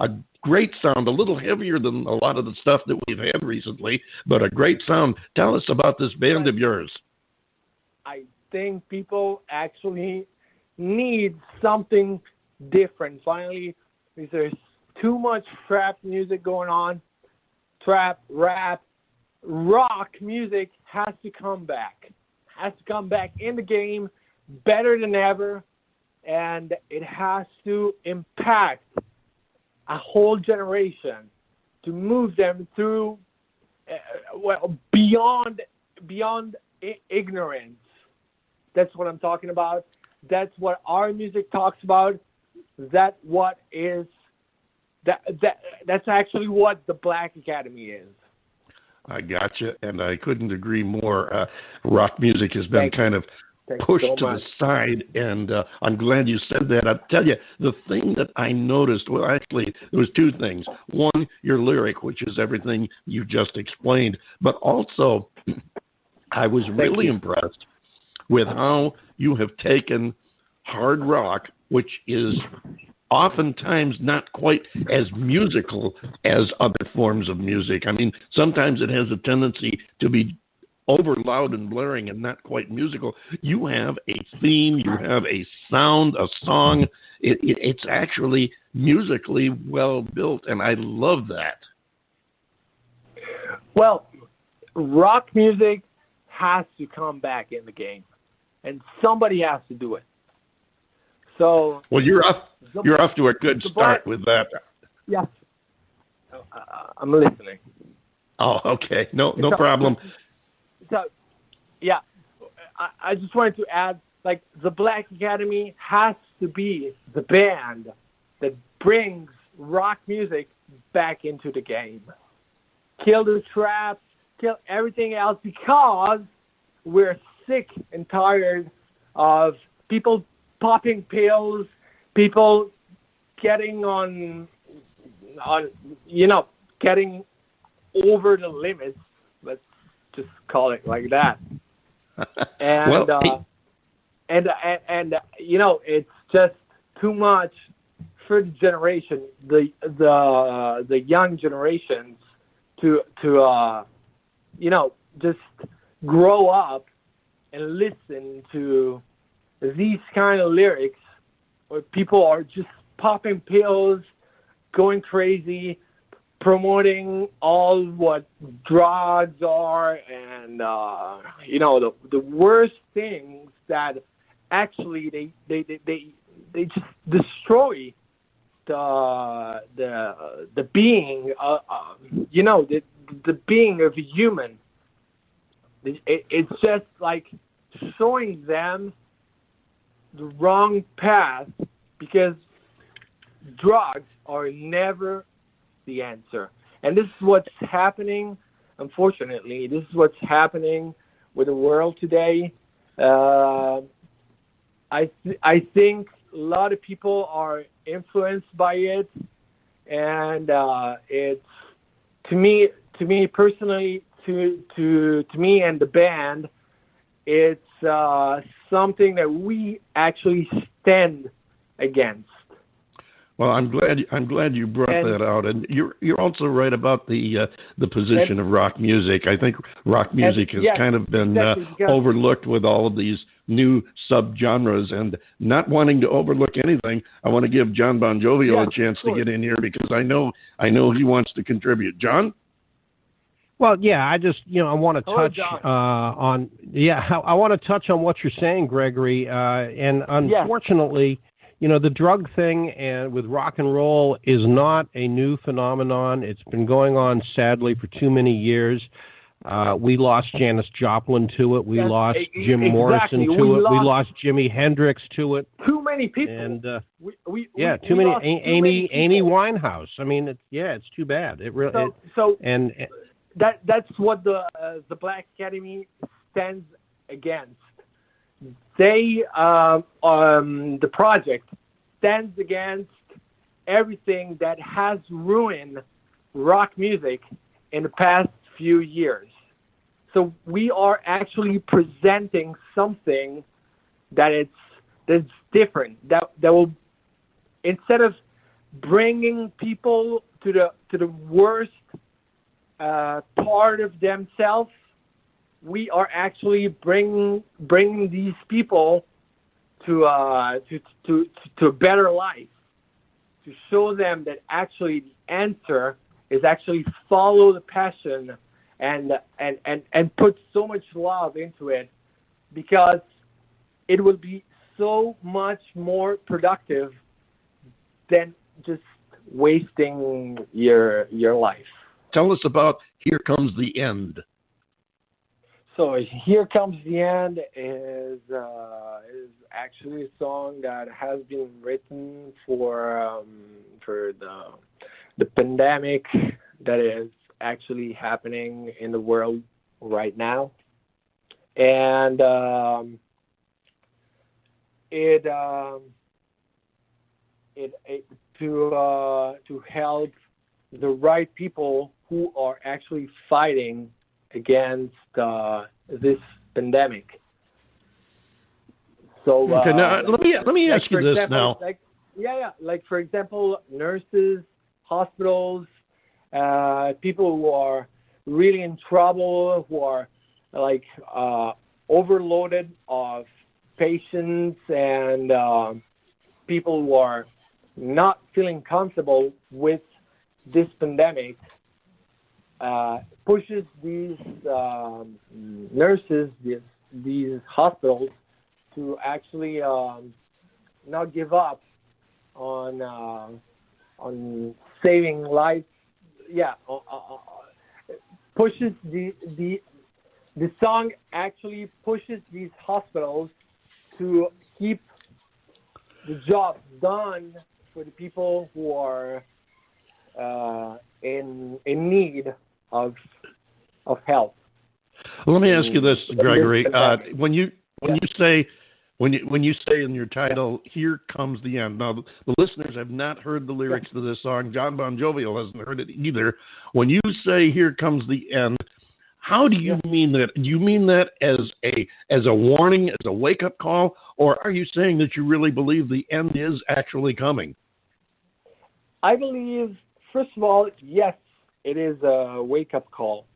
a great sound, a little heavier than a lot of the stuff that we've had recently, but a great sound. Tell us about this band of yours. I think people actually need something different. Finally, there's too much trap music going on. Trap, rap, rock music has to come back. Has to come back in the game better than ever, and it has to impact a whole generation to move them through, beyond ignorance. That's what I'm talking about. That's what our music talks about. That's actually what the Black Academy is. I gotcha, and I couldn't agree more. Rock music has been kind of pushed to the side, and I'm glad you said that. I'll tell you, the thing that I noticed, well, actually, there was two things. One, your lyric, which is everything you just explained, but also I was really impressed with how you have taken hard rock, which is oftentimes not quite as musical as other forms of music. I mean, sometimes it has a tendency to be over loud and blaring and not quite musical. You have a theme, you have a sound, a song. It's actually musically well built, and I love that. Well, rock music has to come back in the game, and somebody has to do it. So, well, you're off to a good start with that. Yes, I'm listening. Oh, okay. No problem. So, yeah, I just wanted to add, like, the Black Academy has to be the band that brings rock music back into the game. Kill the trap, kill everything else, because we're sick and tired of people popping pills, people getting getting over the limits. Let's just call it like that. And it's just too much for the generation, the young generations to just grow up and listen to these kind of lyrics where people are just popping pills, going crazy, promoting all what drugs are, and the worst things that actually they just destroy the being, the being of a human. It's just like showing them the wrong path, because drugs are never the answer. And this is what's happening, unfortunately. This is what's happening with the world today. I think a lot of people are influenced by it, and it's to me personally, to me and the band, it's something that we actually stand against. Well, I'm glad you brought that out, and you're also right about the position of rock music. I think rock music has kind of been overlooked with all of these new subgenres, and not wanting to overlook anything, I want to give John Bon Jovi a chance to get in here, because I know he wants to contribute. John? Well, yeah, I just, I want to touch I want to touch on what you're saying, Gregory, and unfortunately, the drug thing and with rock and roll is not a new phenomenon. It's been going on, sadly, for too many years. We lost Janis Joplin to it. We lost Jim Morrison to it. We lost Jimi Hendrix to it. Too many people. And too many. Amy Winehouse. I mean, it's too bad. It really. That's what the Black Academy stands against. They, the project, stands against everything that has ruined rock music in the past few years. So we are actually presenting something that's different. That will, instead of bringing people to the worst part of themselves, we are actually bringing these people to a better life, to show them that actually the answer is actually follow the passion and put so much love into it, because it will be so much more productive than just wasting your life. Tell us about Here Comes the End. So Here Comes the End is actually a song that has been written for the pandemic that is actually happening in the world right now, and it to help the right people who are actually fighting against this pandemic. So okay, now let me ask you this now. Like for example, nurses, hospitals, people who are really in trouble, who are like overloaded of patients, and people who are not feeling comfortable with this pandemic, pushes these nurses, these hospitals, to actually not give up on saving lives. Pushes the song actually pushes these hospitals to keep the job done for the people who are in need of help. Well, let me ask you this, Gregory. When you say in your title, "Here Comes the End," now the listeners have not heard the lyrics to this song. John Bon Jovial hasn't heard it either. When you say "Here Comes the End," how do you mean that? Do you mean that as a warning, as a wake-up call, or are you saying that you really believe the end is actually coming? I believe, first of all, yes, it is a wake-up call.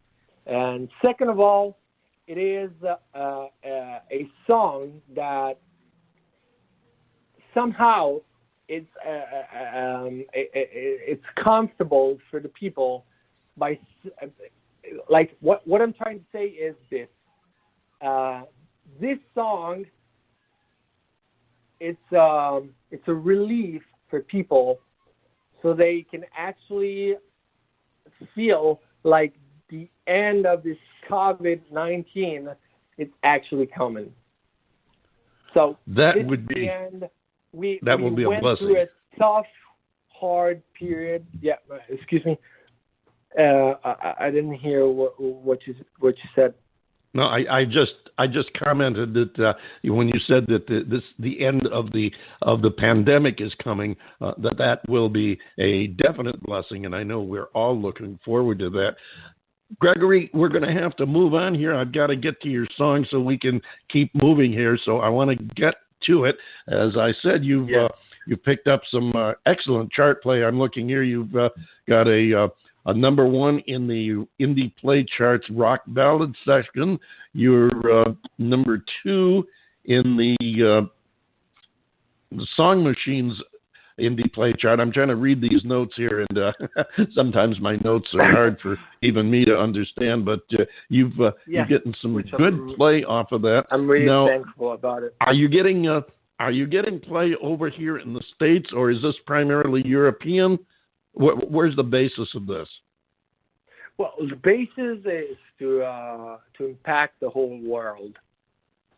And second of all, it is a song that somehow it's comfortable for the people by, like, what I'm trying to say is this. This song, it's a relief for people, so they can actually feel like the end of this COVID-19 is actually coming. So that would be the end. We will be a went blessing. through a tough, hard period. Yeah, excuse me. I didn't hear what you said. No, I just commented that when you said that the end of the pandemic is coming, that will be a definite blessing, and I know we're all looking forward to that. Gregory, we're going to have to move on here. I've got to get to your song so we can keep moving here. So I want to get to it. As I said, you've picked up some excellent chart play. I'm looking here. You've got a number one in the indie play charts rock ballad section. You're number two in the Song Machines indie play chart. I'm trying to read these notes here, and sometimes my notes are hard for even me to understand, but you're getting some good play off of that. I'm really thankful about it. Are you getting play over here in the States, or is this primarily European? Where's the basis of this? Well, the basis is to impact the whole world.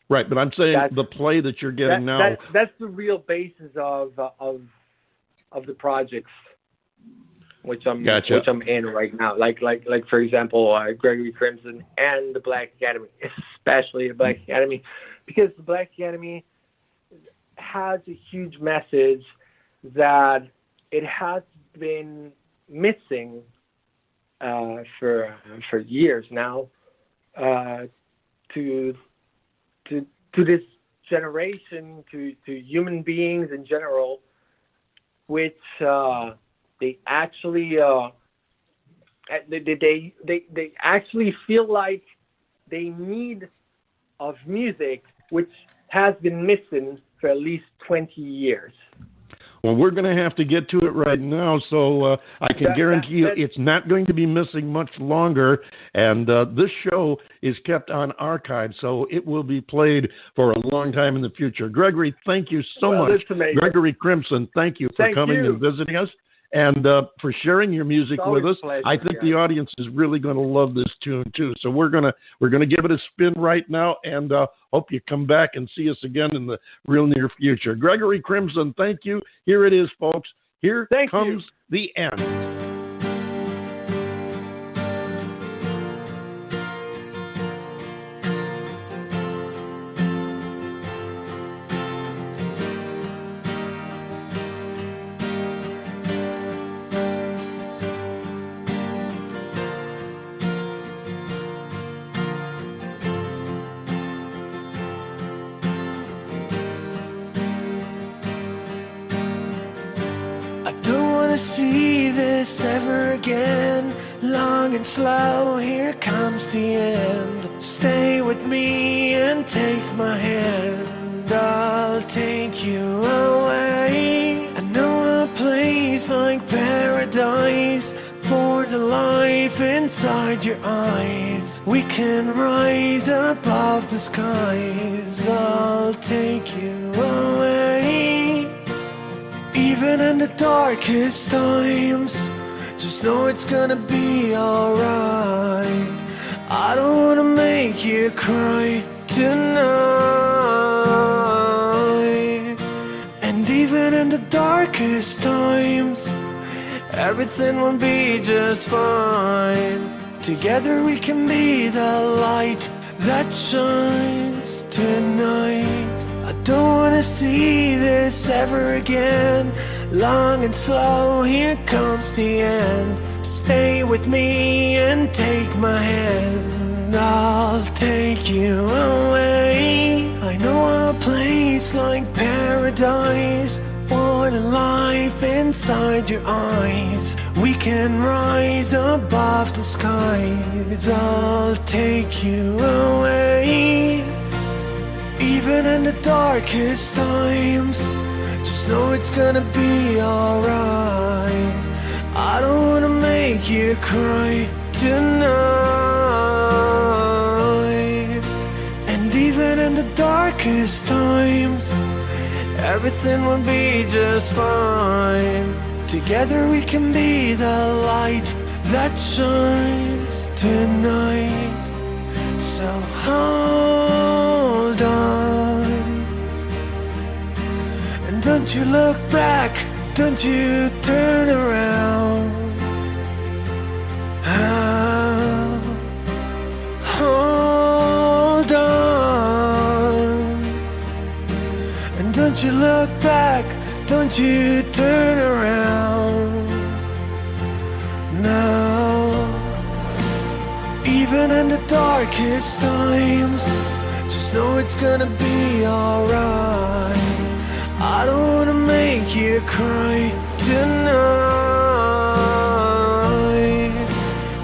Right, but I'm saying the play that you're getting now. That's the real basis of the projects, which I'm in right now. Like for example, Gregory Crimson and the Black Academy, especially the Black Academy, because the Black Academy has a huge message that it has been missing for years now to this generation, to human beings in general. which they actually they actually feel like they need of music, which has been missing for at least 20 years. Well, we're going to have to get to it right now, so I can guarantee you it's not going to be missing much longer, and this show is kept on archive, so it will be played for a long time in the future. Gregory, thank you so much. Gregory Crimson, thank you for coming and visiting us, and for sharing your music with us. I think the audience is really going to love this tune, too, so we're gonna give it a spin right now, and hope you come back and see us again in the real near future. Gregory Crimson, thank you. Here it is, folks. Here comes the end. See this ever again, long and slow, here comes the end. Stay with me and take my hand, I'll take you away. I know a place like paradise, for the life inside your eyes. We can rise above the skies, I'll take you away. Even in the darkest times, just know it's gonna be alright. I don't wanna make you cry tonight. And even in the darkest times, everything will be just fine. Together we can be the light that shines tonight. I don't wanna see this ever again, long and slow, here comes the end. Stay with me and take my hand, I'll take you away. I know a place like paradise, for the life inside your eyes. We can rise above the skies, I'll take you away. Even in the darkest times, just know it's gonna be alright. I don't wanna make you cry tonight. And even in the darkest times, everything will be just fine. Together we can be the light that shines tonight. So hold on, and don't you look back, don't you turn around. Hold on, and don't you look back, don't you turn around. No. Even in the darkest times, just know it's gonna be alright. I don't wanna make you cry tonight.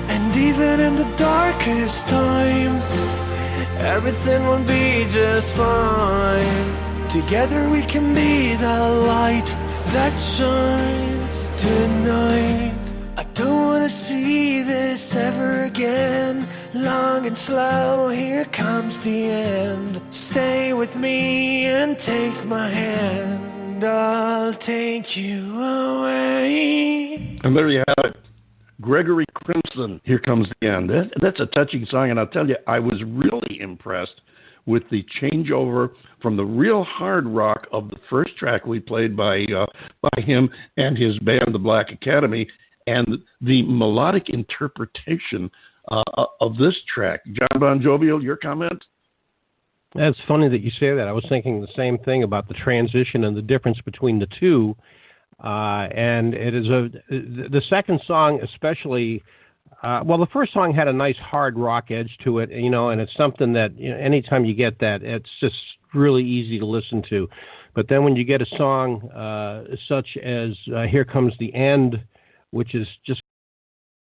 And even in the darkest times, everything will be just fine. Together we can be the light that shines tonight. I don't wanna see this ever again, long and slow, here comes the end. Stay with me and take my hand, I'll take you away. And there you have it. Gregory Crimson, Here Comes the End. That's a touching song, and I'll tell you, I was really impressed with the changeover from the real hard rock of the first track we played by him and his band, the Black Academy, and the melodic interpretation of this track. John Bon Jovial, your comment? That's funny that you say that. I was thinking the same thing about the transition and the difference between the two. And it is the second song especially, well, the first song had a nice hard rock edge to it, and it's something that anytime you get that, it's just really easy to listen to. But then when you get a song such as Here Comes the End, which is just